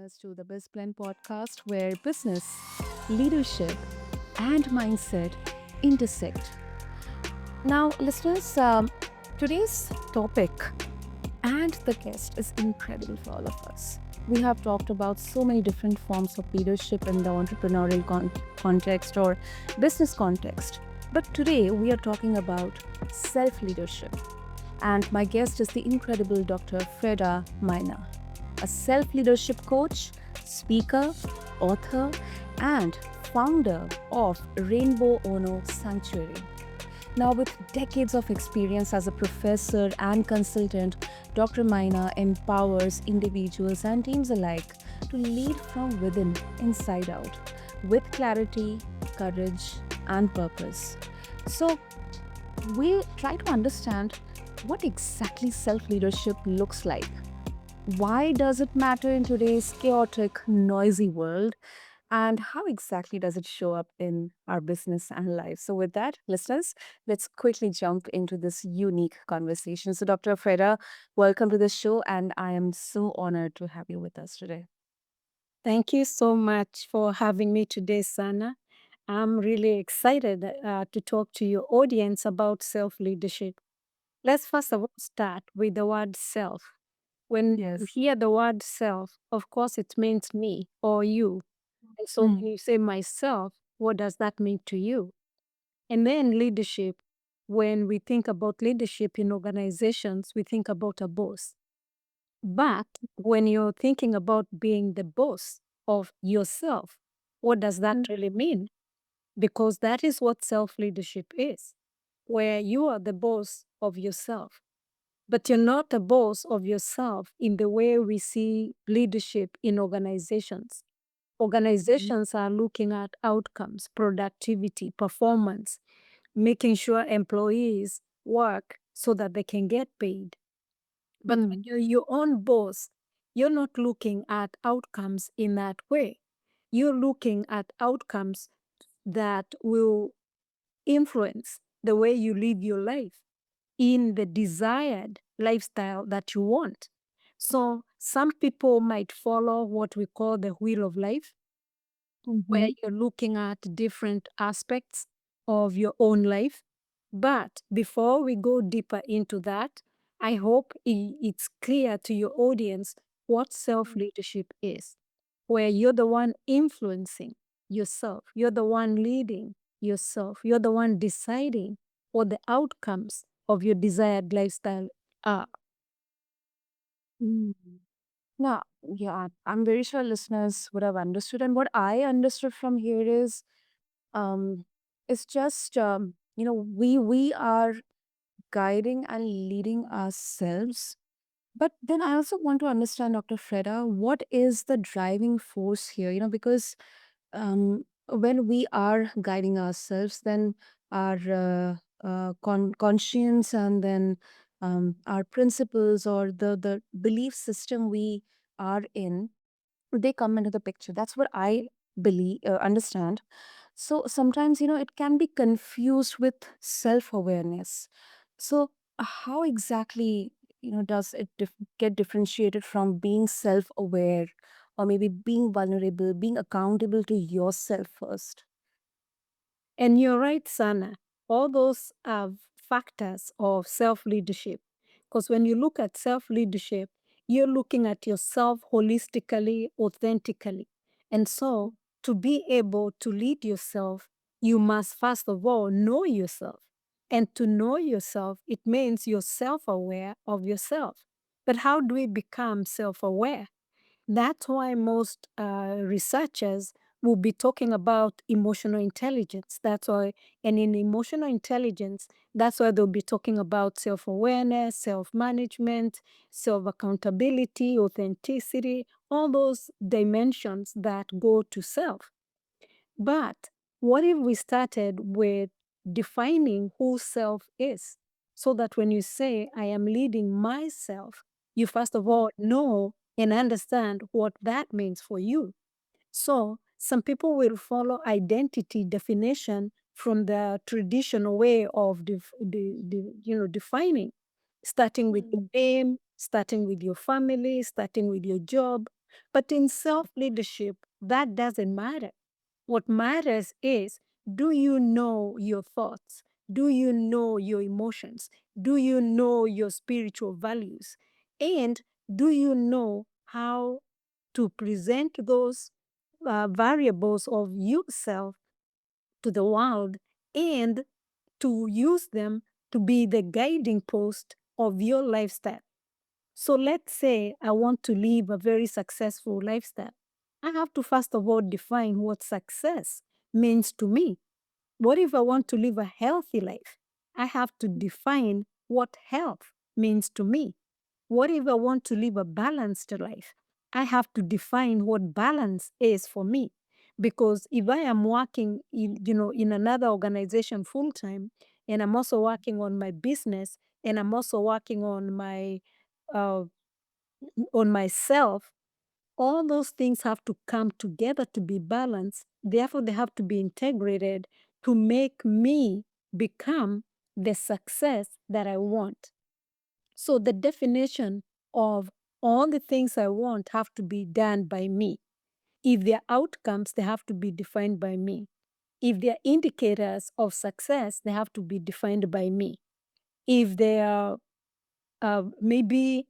listeners to the BizBlend podcast, where business, leadership, and mindset intersect. Now, listeners, today's topic and the guest is incredible for all of us. We have talked about so many different forms of leadership in the entrepreneurial context or business context. But today we are talking about self leadership. And my guest is the incredible Dr. Fredah Mainah, a self leadership coach, speaker, author, and founder of Rainbow Ono Sanctuary. Now, with decades of experience as a professor and consultant, Dr. Mainah empowers individuals and teams alike to lead from within, inside out, with clarity, courage, and purpose. So, we try to understand what exactly self leadership looks like. Why does it matter in today's chaotic, noisy world? And how exactly does it show up in our business and life? So, with that, listeners, let's quickly jump into this unique conversation. So, Dr. Fredah, welcome to the show, and I am so honored to have you with us today. Thank you so much for having me today, Sana. I'm really excited to talk to your audience about self leadership. Let's first of all start with the word self. When you Yes. hear the word self, of course, it means me or you. And so Mm, when you say myself, what does that mean to you? And then leadership. When we think about leadership in organizations, we think about a boss. But when you're thinking about being the boss of yourself, what does that mm, really mean? Because that is what self leadership is, where you are the boss of yourself. But you're not a boss of yourself in the way we see leadership in organizations. mhm, Organizations are looking at outcomes, productivity, performance, making sure employees work so that they can get paid. But when mm, you're your own boss, you're not looking at outcomes in that way. You're looking at outcomes that will influence the way you live your life in the desired lifestyle that you want. So some people might follow what we call the wheel of life, where mhm, you're looking at different aspects of your own life. But before we go deeper into that, I hope it's clear to your audience what self leadership is, where you're the one influencing yourself, you're the one leading yourself, you're the one deciding what the outcomes of your desired lifestyle are. mm. Now, yeah, I'm very sure listeners would have understood. And what I understood from here is um, it's just we are guiding and leading ourselves. But then I also want to understand, Dr. Freda, what is the driving force here? Because when we are guiding ourselves, then our conscience and then our principles or the belief system we are in, they come into the picture. That's what I believe, understand. So sometimes, it can be confused with self awareness. So, how exactly, does it get differentiated from being self aware or maybe being vulnerable, being accountable to yourself first? And you're right, Sana. All those are factors of self leadership. Because when you look at self leadership, you're looking at yourself holistically, authentically. And so, to be able to lead yourself, you must first of all know yourself. And to know yourself, it means you're self aware of yourself. But how do we become self aware? That's why most researchers will be talking about emotional intelligence. That's why, and in emotional intelligence, that's why they'll be talking about self awareness, self management, self accountability, authenticity, all those dimensions that go to self. But what if we started with defining who self is? So that when you say, I am leading myself, you first of all know and understand what that means for you. So some people will follow identity definition from the traditional way of defining, starting with your Mm, name, starting with your family, starting with your job. But in self leadership, that doesn't matter. What matters is, do you know your thoughts? Do you know your emotions? Do you know your spiritual values? And do you know how to present those variables of yourself to the world and to use them to be the guiding post of your lifestyle? So let's say I want to live a very successful lifestyle. I have to first of all define what success means to me. What if I want to live a healthy life? I have to define what health means to me. What if I want to live a balanced life? I have to define what balance is for me. Because if I am working in another organization full time, and I'm also working on my business, and I'm also working uh, on myself, all those things have to come together to be balanced. Therefore, they have to be integrated to make me become the success that I want. So the definition of all the things I want have to be done by me. If they're outcomes, they have to be defined by me. If they're indicators of success, they have to be defined by me. If they are maybe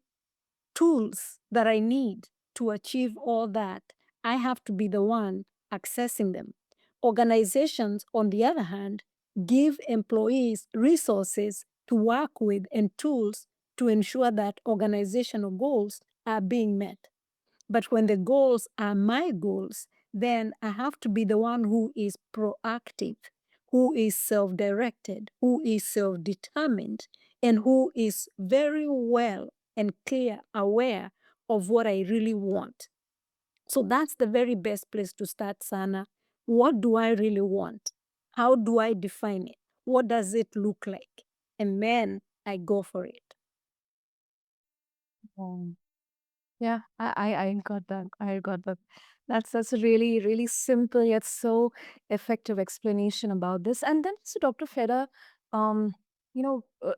tools that I need to achieve all that, I have to be the one accessing them. Organizations, on the other hand, give employees resources to work with and tools to ensure that organizational goals are being met. But when the goals are my goals, then I have to be the one who is proactive, who is self directed, who is self determined, and who is very well and clear aware of what I really want. So that's the very best place to start, Sana. What do I really want? How do I define it? What does it look like? And then I go for it. Um, yeah, I got that. I got that. That's a really, really simple yet so effective explanation about this. And then, so Dr. Feda,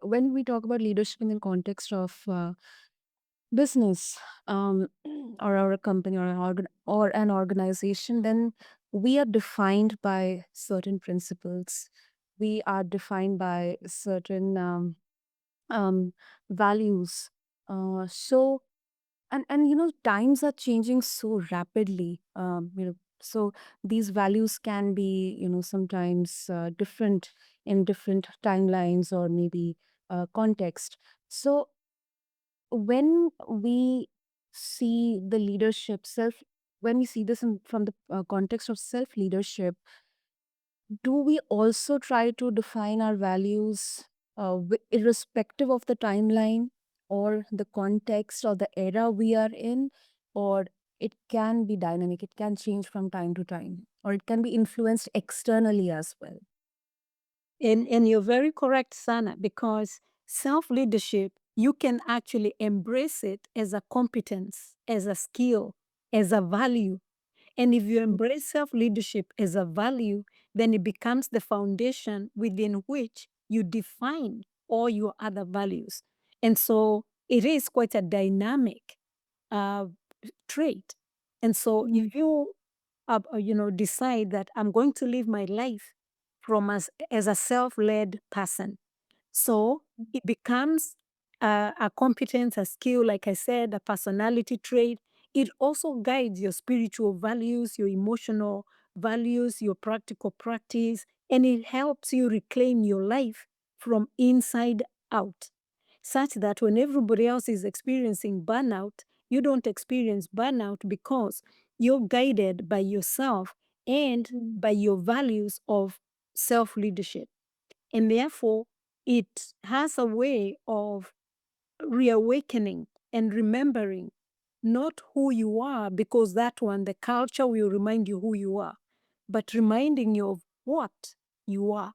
when we talk about leadership in the context of business, or a company or an organization, then we are defined by certain principles. We are defined by certain um, values. So and times are changing so rapidly. So these values can be sometimes different in different timelines or maybe context. So when we see the leadership self when we see this from the context of self leadership, do we also try to define our values irrespective of the timeline or the context or the era we are in? Or it can be dynamic, it can change from time to time, or it can be influenced externally as well? And you're very correct, Sana, because self leadership, you can actually embrace it as a competence, as a skill, as a value. And if you embrace self leadership as a value, then it becomes the foundation within which you define all your other values. And so it is quite a dynamic uh, trait. And so if you decide that I'm going to live my life as a self-led person, so it becomes a competence, a skill, like I said, a personality trait. It also guides your spiritual values, your emotional values, your practical practice, and it helps you reclaim your life from inside out, such that when everybody else is experiencing burnout, you don't experience burnout because you're guided by yourself and by your values of self leadership. And therefore, it has a way of reawakening and remembering not who you are, because that one, the culture will remind you who you are, but reminding you of what you are.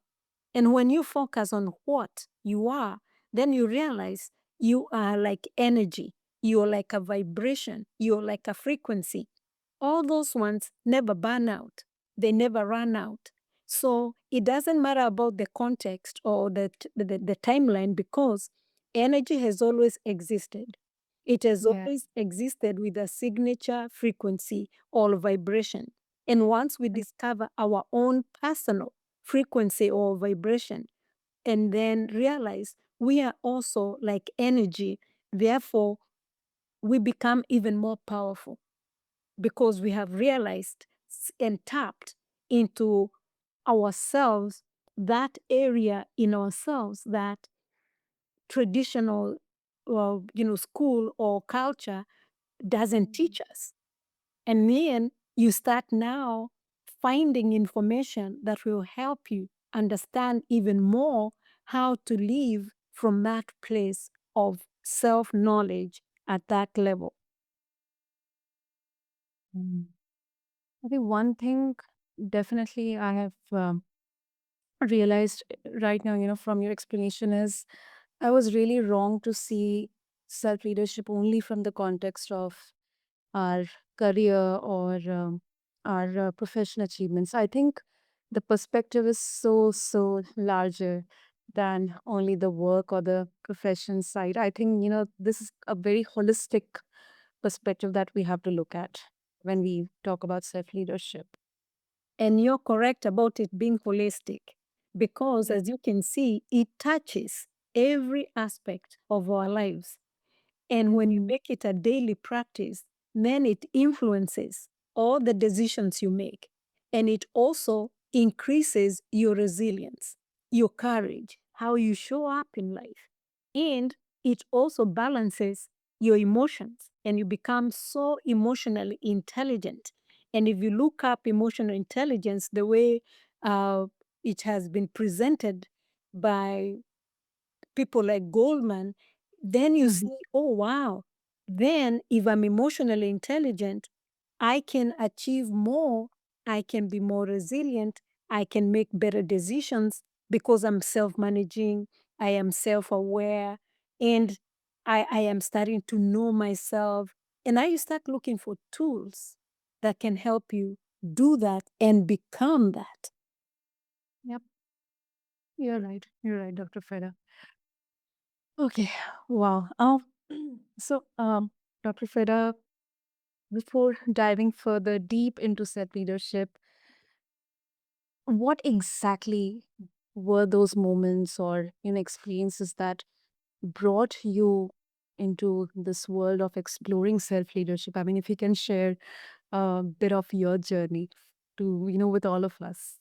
And when you focus on what you are, then you realize you are like energy, you're like a vibration, you're like a frequency. All those ones never burn out, they never run out. So it doesn't matter about the context or the timeline, because energy has always existed. It has Yeah. always existed with a signature frequency or vibration. And once we discover our own personal frequency or vibration, and then realize we are also like energy, therefore, we become even more powerful because we have realized and tapped into ourselves, that area in ourselves that traditional, well, school or culture doesn't Mhm. teach us. And then you start now finding information that will help you understand even more how to live from that place of self knowledge at that level. Mm. I think one thing definitely I have realized right now, from your explanation is I was really wrong to see self leadership only from the context of our career or our professional achievements. I think the perspective is so larger than only the work or the profession side. I think, this is a very holistic perspective that we have to look at when we talk about self leadership. And you're correct about it being holistic because, Yeah. as you can see, it touches every aspect of our lives. And when you Mhm. make it a daily practice, then it influences all the decisions you make. And it also increases your resilience, your courage, how you show up in life. And it also balances your emotions, and you become so emotionally intelligent. And if you look up emotional intelligence, the way it has been presented by people like Goldman, then you Mhm. see, oh, wow. Then, if I'm emotionally intelligent, I can achieve more. I can be more resilient. I can make better decisions because I'm self managing. I am self aware. And I am starting to know myself. And now you start looking for tools that can help you do that and become that. Yep, you're right. You're right, Dr. Freda. Okay, wow. So, Dr. Freda, before diving further deep into self leadership, what exactly were those moments or experiences that brought you into this world of exploring self leadership? I mean, if you can share a bit of your journey to with all of us.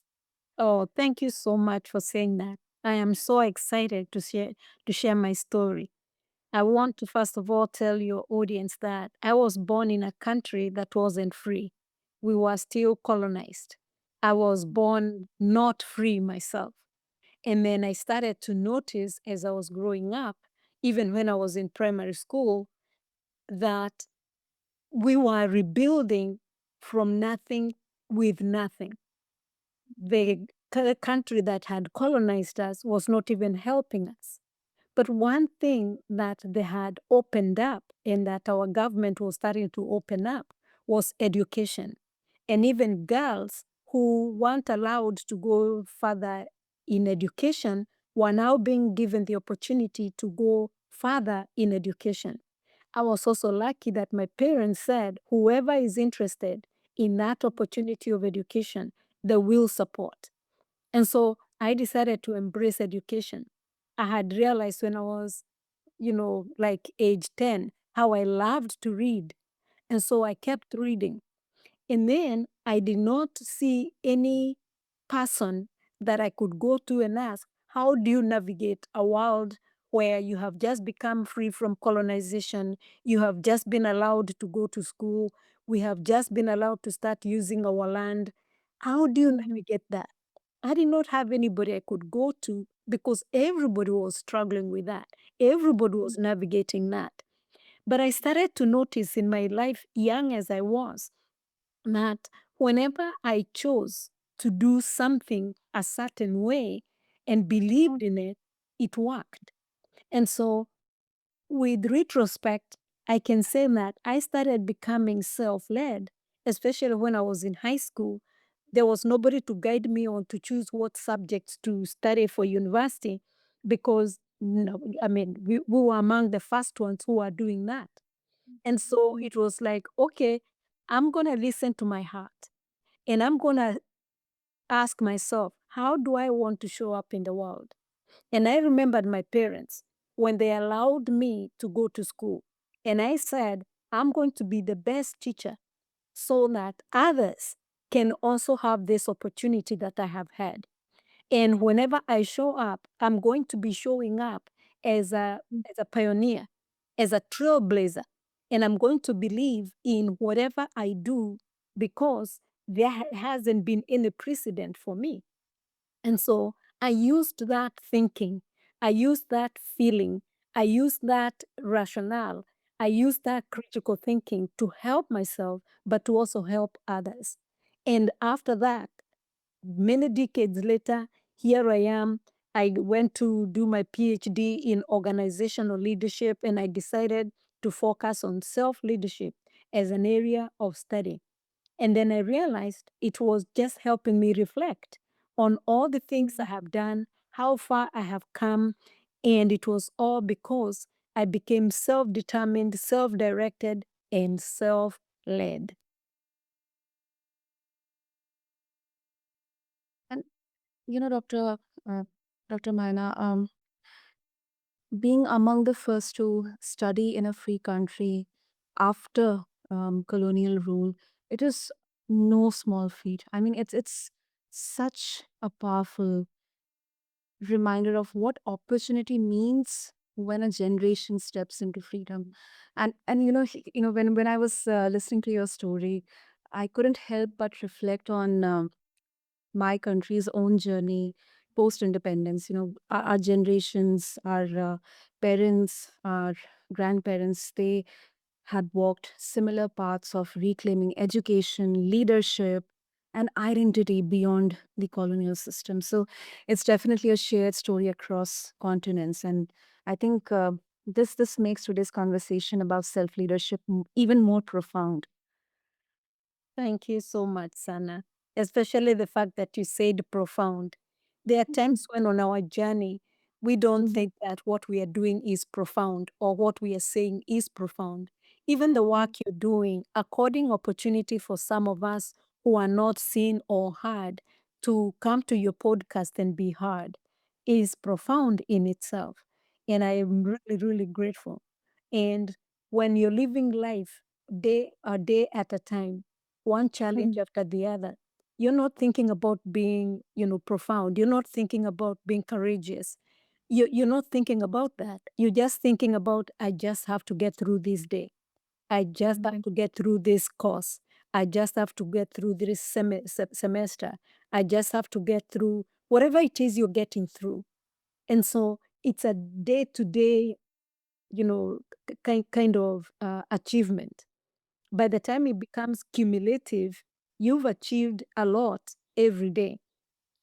Oh, thank you so much for saying that. I am so excited to share my story. I want to first of all tell your audience that I was born in a country that wasn't free. We were still colonized. I was born not free myself. And then I started to notice as I was growing up, even when I was in primary school, that we were rebuilding from nothing with nothing. The country that had colonized us was not even helping us. But one thing that they had opened up and that our government was starting to open up was education. And even girls who weren't allowed to go further in education were now being given the opportunity to go further in education. I was also lucky that my parents said, whoever is interested in that opportunity of education, they will support. And so I decided to embrace education. I had realized when I was, like age 10, how I loved to read. And so I kept reading. And then I did not see any person that I could go to and ask, how do you navigate a world where you have just become free from colonization? You have just been allowed to go to school. We have just been allowed to start using our land. How do you Mhm. navigate that? I did not have anybody I could go to because everybody was struggling with that. Everybody was navigating that. But I started to notice in my life, young as I was, that whenever I chose to do something a certain way and believed in it, it worked. And so, with retrospect, I can say that I started becoming self led, especially when I was in high school. There was nobody to guide me on to choose what subjects to study for university because, no, I mean, we were among the first ones who were doing that. And so it was like, okay, I'm going to listen to my heart and I'm going to ask myself, how do I want to show up in the world? And I remembered my parents when they allowed me to go to school. And I said, I'm going to be the best teacher so that others can also have this opportunity that I have had. And whenever I show up, I'm going to be showing up as a pioneer, as a trailblazer. And I'm going to believe in whatever I do because there hasn't been any precedent for me. And so I used that thinking, I used that feeling, I used that rationale, I used that critical thinking to help myself, but to also help others. And after that, many decades later, here I am. I went to do my PhD in organizational leadership, and I decided to focus on self leadership as an area of study. And then I realized it was just helping me reflect on all the things I have done, how far I have come. And it was all because I became self determined, self directed, and self led. And Doctor Dr. Mainah, being among the first to study in a free country after colonial rule, it is no small feat. I mean, it's such a powerful reminder of what opportunity means when a generation steps into freedom. And when I was listening to your story, I couldn't help but reflect on my country's own journey post independence. Our generations, our parents, our grandparents, they had walked similar paths of reclaiming education, leadership, and identity beyond the colonial system. So it's definitely a shared story across continents. And I think this makes today's conversation about self leadership even more profound. Thank you so much, Sana. Especially the fact that you said profound. There are times when on our journey, we don't Mhm. think that what we are doing is profound or what we are saying is profound. Even the work you're doing, according opportunity for some of us who are not seen or heard to come to your podcast and be heard is profound in itself. And I am really, really grateful. And when you're living life day a day at a time, one challenge Mhm. after the other. You're not thinking about being, profound. You're not thinking about being courageous. You're not thinking about that. You're just thinking about, I just have to get through this day. I just have Mhm. to get through this course. I just have to get through this semester. I just have to get through whatever it is you're getting through. And so it's a day to day, kind of achievement. By the time it becomes cumulative, you've achieved a lot every day.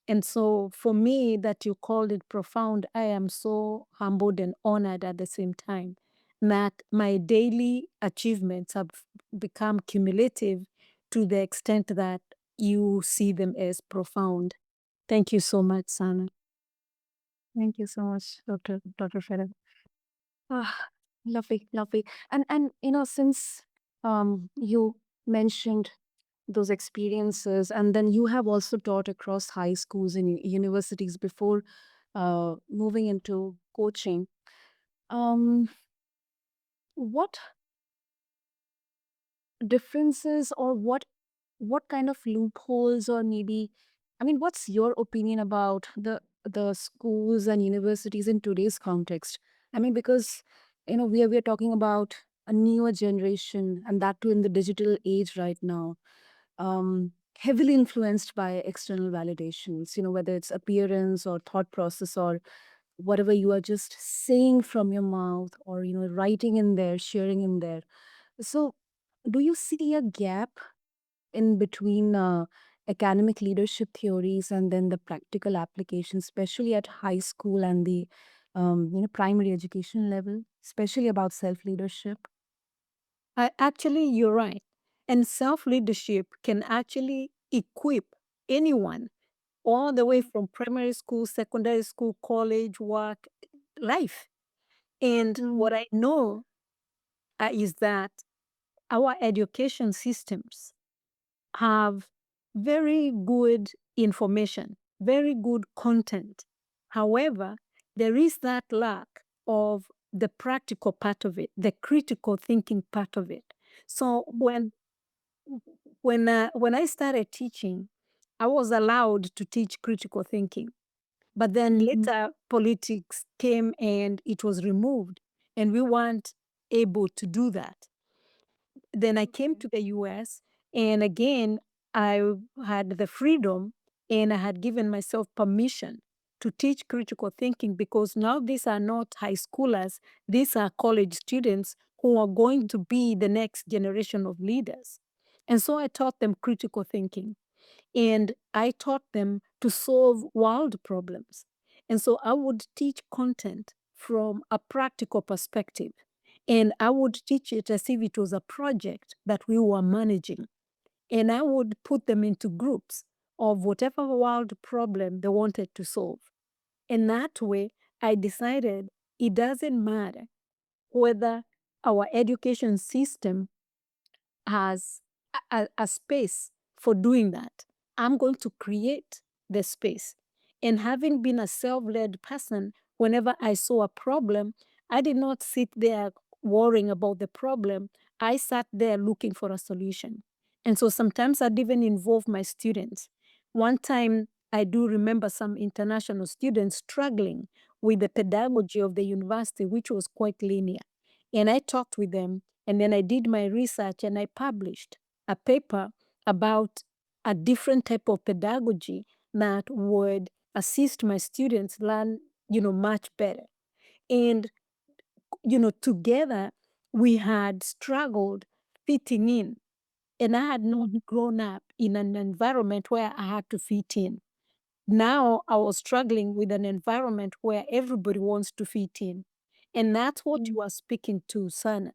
And so for me, that you called it profound, I am so humbled and honored at the same time that my daily achievements have become cumulative to the extent that you see them as profound. Thank you so much, Sana. Thank you so much, Dr. Fredah. Ah, lovely, lovely. And since you mentioned those experiences, and then you have also taught across high schools and universities before moving into coaching. Um, what differences, or what kind of loopholes, or maybe, I mean, what's your opinion about the schools and universities in today's context? I mean, because we are talking about a newer generation, and that too in the digital age right now, heavily influenced by external validations, whether it's appearance or thought process, or whatever you are just saying from your mouth, or writing in there, sharing in there. So do you see a gap in between academic leadership theories and then the practical application, especially at high school and the primary education level, especially about self leadership? Actually, you're right. And self leadership can actually equip anyone all the way from primary school, secondary school, college, work, life. And Mm, what I know is that our education systems have very good information, very good content. However, there is that lack of the practical part of it, the critical thinking part of it. So when I started teaching, I was allowed to teach critical thinking. But then later politics came and it was removed, and we weren't able to do that. Then I came to the US, and again, I had the freedom and I had given myself permission to teach critical thinking, because now these are not high schoolers, these are college students who are going to be the next generation of leaders. And so I taught them critical thinking, and I taught them to solve world problems. And so I would teach content from a practical perspective. And I would teach it as if it was a project that we were managing. And I would put them into groups of whatever world problem they wanted to solve. And that way, I decided it doesn't matter whether our education system has a space for doing that. I'm going to create the space. And having been a self led person, whenever I saw a problem, I did not sit there worrying about the problem. I sat there looking for a solution. And so sometimes I'd even involve my students. One time, I do remember some international students struggling with the pedagogy of the university, which was quite linear. And I talked with them, and then I did my research and I published a paper about a different type of pedagogy that would assist my students learn, much better. And, together we had struggled fitting in. And I had not grown up in an environment where I had to fit in. Now I was struggling with an environment where everybody wants to fit in. And that's what you are speaking to, Sana,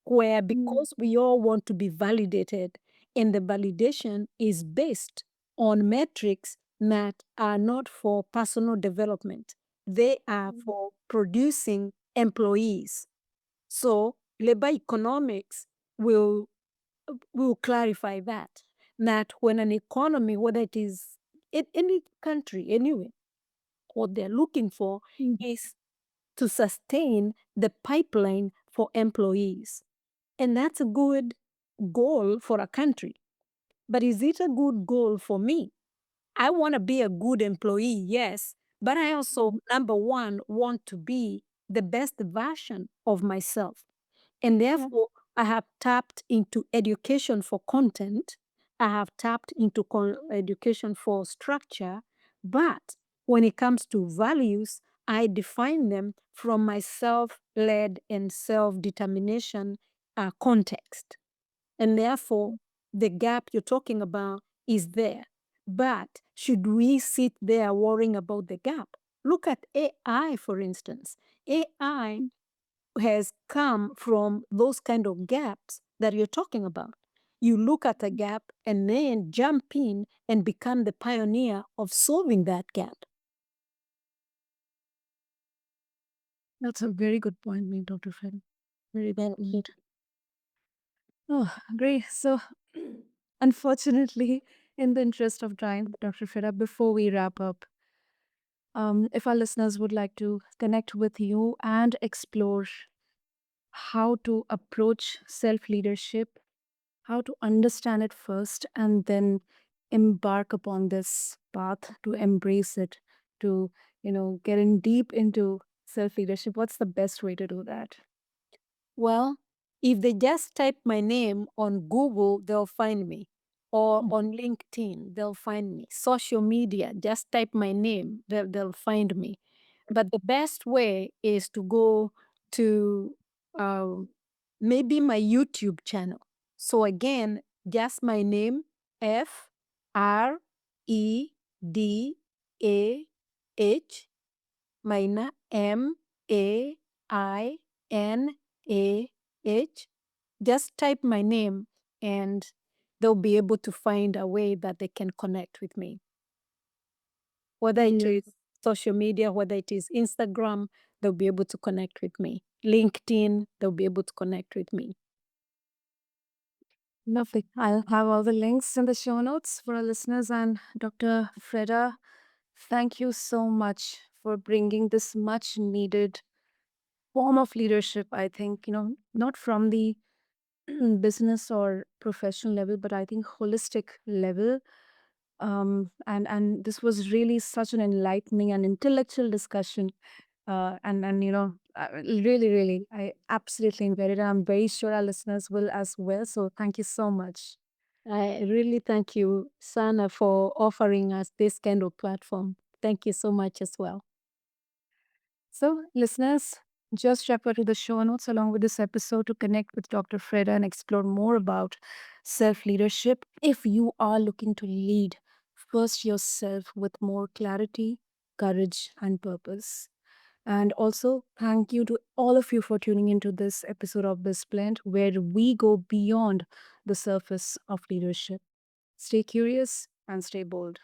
where because we all want to be validated, and the validation is based on metrics that are not for personal development, they are for producing employees. So labor economics will clarify that when an economy, whether it is in any country anyway, what they're looking for is to sustain the pipeline for employees. And that's a good goal for a country. But is it a good goal for me? I want to be a good employee, yes. But I also, number one, want to be the best version of myself. And therefore, I have tapped into education for content. I have tapped into education for structure. But when it comes to values, I define them from my self led and self determination context. And therefore, the gap you're talking about is there. But should we sit there worrying about the gap? Look at AI, for instance. AI has come from those kind of gaps that you're talking about. You look at a gap and then jump in and become the pioneer of solving that gap. That's a very good point made, Dr. Fred. Very well made. Oh, great. So, unfortunately, in the interest of time, Dr. Freda, before we wrap up, if our listeners would like to connect with you and explore how to approach self leadership, how to understand it first, and then embark upon this path to embrace it, to get in deep into self leadership, what's the best way to do that? Well, if they just type my name on Google, they'll find me. Or on LinkedIn, they'll find me. Social media, just type my name, they'll find me. But the best way is to go to um, maybe my YouTube channel. So again, just my name, Fredah, Mainah, Mainah. Just type my name and they'll be able to find a way that they can connect with me. Whether it is social media, whether it is Instagram, they'll be able to connect with me. LinkedIn, they'll be able to connect with me. Lovely. I'll have all the links in the show notes for our listeners. And Dr. Freda, thank you so much for bringing this much needed form of leadership. I think, not from the business or professional level, but I think holistic level. And this was really such an enlightening and intellectual discussion. Really, I absolutely enjoyed it. And I'm very sure our listeners will as well. So thank you so much. I really thank you, Sana, for offering us this kind of platform. Thank you so much as well. So, listeners, just refer to the show notes along with this episode to connect with Dr. Freda and explore more about self leadership. If you are looking to lead, first yourself with more clarity, courage, and purpose. And also, thank you to all of you for tuning into this episode of BizBlend, where we go beyond the surface of leadership. Stay curious and stay bold.